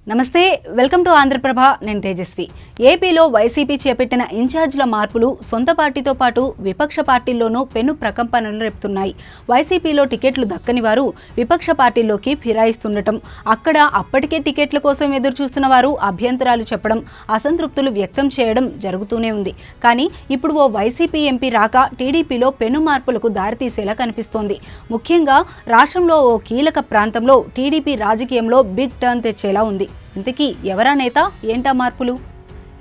నమస్తే, welcome to Andhraprabha. నేను తేజస్వి. ఏపీలో వైసీపీ చేపట్టిన ఇన్ఛార్జ్ల మార్పులు సొంత పార్టీతో పాటు విపక్ష పార్టీల్లోనూ పెను ప్రకంపనలు రేపుతున్నాయి. వైసీపీలో టికెట్లు దక్కని వారు విపక్ష పార్టీల్లోకి ఫిరాయిస్తుండటం, అక్కడ అప్పటికే టికెట్ల కోసం ఎదురు చూస్తున్న వారు అభ్యంతరాలు చెప్పడం, అసంతృప్తులు వ్యక్తం చేయడం జరుగుతూనే ఉంది. కానీ ఇప్పుడు ఓ వైసీపీ ఎంపీ రాక టీడీపీలో పెను మార్పులకు దారితీసేలా కనిపిస్తోంది. ముఖ్యంగా రాష్ట్రంలో ఓ కీలక ప్రాంతంలో టీడీపీ రాజకీయంలో బిగ్ టర్న్ తెచ్చేలా ఉంది. ఇంతకీ ఎవరా నేత, ఏంటా మార్పులు?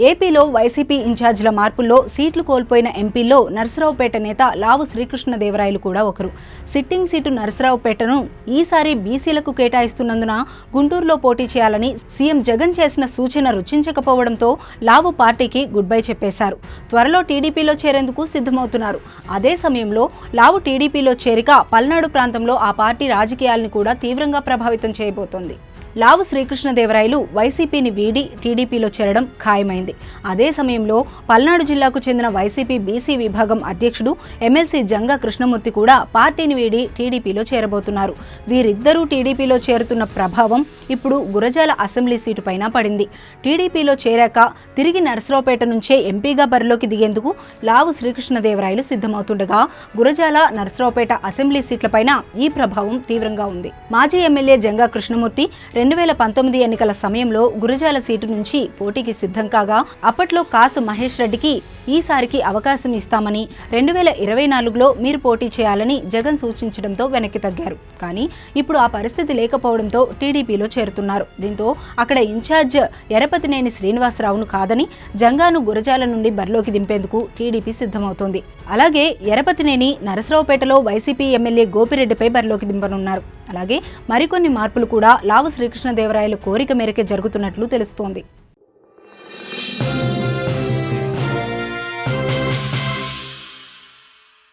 ఏపీలో వైసీపీ ఇన్ఛార్జ్ల మార్పుల్లో సీట్లు కోల్పోయిన ఎంపీల్లో నరసరావుపేట నేత లావు శ్రీకృష్ణదేవరాయలు కూడా ఒకరు. సిట్టింగ్ సీటు నరసరావుపేటను ఈసారి బీసీలకు కేటాయిస్తున్నందున గుంటూరులో పోటీ చేయాలని సీఎం జగన్ చేసిన సూచన రుచించకపోవడంతో లావు పార్టీకి గుడ్ బై చెప్పేశారు. త్వరలో టీడీపీలో చేరేందుకు సిద్ధమవుతున్నారు. అదే సమయంలో లావు టీడీపీలో చేరిక పల్నాడు ప్రాంతంలో ఆ పార్టీ రాజకీయాలను కూడా తీవ్రంగా ప్రభావితం చేయబోతోంది. లావు శ్రీకృష్ణదేవరాయలు వైసీపీని వీడి టీడీపీలో చేరడం ఖాయమైంది. అదే సమయంలో పల్నాడు జిల్లాకు చెందిన వైసీపీ బీసీ విభాగం అధ్యక్షుడు ఎమ్మెల్సీ జంగా కృష్ణమూర్తి కూడా పార్టీని వీడి టీడీపీలో చేరబోతున్నారు. వీరిద్దరూ టీడీపీలో చేరుతున్న ప్రభావం ఇప్పుడు గురజాల అసెంబ్లీ సీటు పైన పడింది. టీడీపీలో చేరాక తిరిగి నరసరావుపేట నుంచే ఎంపీగా బరిలోకి దిగేందుకు లావు శ్రీకృష్ణదేవరాయలు సిద్ధమవుతుండగా గురజాల, నరసరావుపేట అసెంబ్లీ సీట్లపైన ఈ ప్రభావం తీవ్రంగా ఉంది. మాజీ ఎమ్మెల్యే జంగా కృష్ణమూర్తి 2019 ఎన్నికల సమయంలో గురజాల సీటు నుంచి పోటీకి సిద్ధం కాగా అప్పట్లో కాసు మహేష్ రెడ్డికి ఈసారికి అవకాశం ఇస్తామని 2024లో మీరు పోటీ చేయాలని జగన్ సూచించడంతో వెనక్కి తగ్గారు. కానీ ఇప్పుడు ఆ పరిస్థితి లేకపోవడంతో టీడీపీలో చేరుతున్నారు. దీంతో అక్కడ ఇన్ఛార్జ్ ఎరపతినేని శ్రీనివాసరావును కాదని జంగాను గురజాల నుండి బరిలోకి దింపేందుకు టీడీపీ సిద్ధమవుతోంది. అలాగే ఎరపతినేని నరసరావుపేటలో వైసీపీ ఎమ్మెల్యే గోపిరెడ్డిపై బరిలోకి దింపనున్నారు. అలాగే మరికొన్ని మార్పులు కూడా లావు శ్రీకృష్ణదేవరాయల కోరిక మేరకే జరుగుతున్నట్లు తెలుస్తోంది.